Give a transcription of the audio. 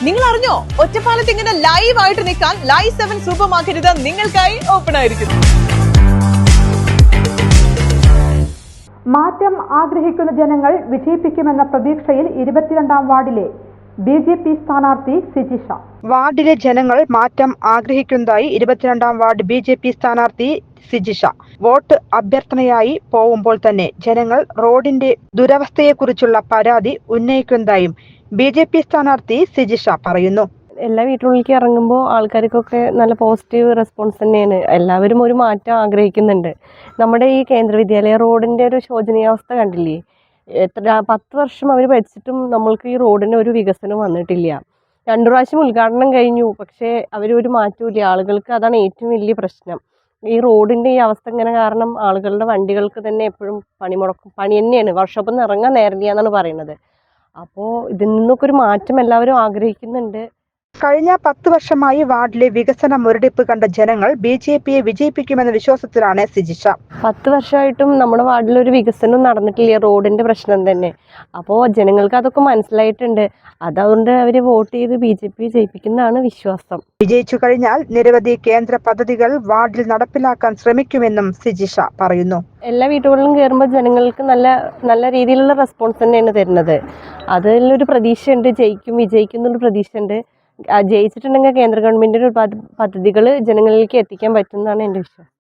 നിങ്ങൾ അറിഞ്ഞോ, ഒറ്റപ്പാലത്ത് ഇങ്ങനെ ലൈവ് ആയിട്ട് നിൽക്കാൻ ലൈവ് 7 സൂപ്പർ മാർക്കറ്റ് നിങ്ങൾക്കായി ഓപ്പൺ ആയിരിക്കുന്നു. മാറ്റം ആഗ്രഹിക്കുന്ന ജനങ്ങൾ വിജയിപ്പിക്കുമെന്ന പ്രതീക്ഷയിൽ 22ാം വാർഡിലെ BJP സ്ഥാനാർത്ഥി സിജിഷ. വാർഡിലെ ജനങ്ങൾ മാറ്റം ആഗ്രഹിക്കുന്നതായി 22ാം വാർഡ് BJP സ്ഥാനാർത്ഥി സിജിഷ വോട്ട് അഭ്യർത്ഥനയായി പോവുമ്പോൾ തന്നെ ജനങ്ങൾ റോഡിന്റെ ദുരവസ്ഥയെക്കുറിച്ചുള്ള പരാതി ഉന്നയിക്കുന്നതായും BJP സ്ഥാനാർത്ഥി സിജിഷ പറയുന്നു. എല്ലാ വീട്ടിലേക്ക് ഇറങ്ങുമ്പോൾ ആൾക്കാർക്കൊക്കെ നല്ല പോസിറ്റീവ് റെസ്പോൺസ് തന്നെയാണ്. എല്ലാവരും ഒരു മാറ്റം ആഗ്രഹിക്കുന്നുണ്ട്. നമ്മുടെ ഈ കേന്ദ്ര വിദ്യാലയ റോഡിൻ്റെ ഒരു ശോചനീയാവസ്ഥ കണ്ടില്ലേ? 10 വർഷം അവർ ഭരിച്ചിട്ടും നമ്മൾക്ക് ഈ റോഡിന് ഒരു വികസനം വന്നിട്ടില്ല. 2 പ്രാവശ്യം ഉദ്ഘാടനം കഴിഞ്ഞു, പക്ഷേ അവരൊരു മാറ്റമില്ല. ആളുകൾക്ക് അതാണ് ഏറ്റവും വലിയ പ്രശ്നം. ഈ റോഡിൻ്റെ ഈ അവസ്ഥ ഇങ്ങനെ കാരണം ആളുകളുടെ വണ്ടികൾക്ക് തന്നെ എപ്പോഴും പണി തന്നെയാണ്. വർക്ക്ഷോപ്പിൽ നിന്ന് ഇറങ്ങാൻ നേരില്ല എന്നാണ് പറയുന്നത്. അപ്പോൾ ഇതിൽ നിന്നൊക്കെ ഒരു മാറ്റം എല്ലാവരും ആഗ്രഹിക്കുന്നുണ്ട്. കഴിഞ്ഞ 10 വർഷമായി വാർഡിലെ വികസന മുരടിപ്പ് കണ്ട ജനങ്ങൾ BJPയെ വിജയിപ്പിക്കുമെന്ന വിശ്വാസത്തിലാണ് സിജിഷ. 10 വർഷമായിട്ടും നമ്മുടെ വാർഡിലൊരു വികസനം നടന്നിട്ടില്ല. റോഡിന്റെ പ്രശ്നം തന്നെ. അപ്പോൾ ജനങ്ങൾക്ക് അതൊക്കെ മനസ്സിലായിട്ടുണ്ട്. അതുകൊണ്ട് അവർ വോട്ട് ചെയ്ത് BJP ജയിപ്പിക്കുന്നതാണ് വിശ്വാസം. വിജയിച്ചു കഴിഞ്ഞാൽ നിരവധി കേന്ദ്ര പദ്ധതികൾ വാർഡിൽ നടപ്പിലാക്കാൻ ശ്രമിക്കുമെന്നും സിജിഷ പറയുന്നു. എല്ലാ വീടുകളിലും കയറുമ്പോൾ ജനങ്ങൾക്ക് നല്ല രീതിയിലുള്ള റെസ്പോൺസ് തന്നെയാണ് തരുന്നത്. അതിലൊരു പ്രതീക്ഷയുണ്ട്. വിജയിക്കും എന്നുള്ള പ്രതീക്ഷയുണ്ട്. ജയിച്ചിട്ടുണ്ടെങ്കിൽ കേന്ദ്ര ഗവൺമെന്റിന്റെ പദ്ധതികൾ ജനങ്ങളിലേക്ക് എത്തിക്കാൻ പറ്റുന്നതാണ് എൻ്റെ വിശ്വാസം.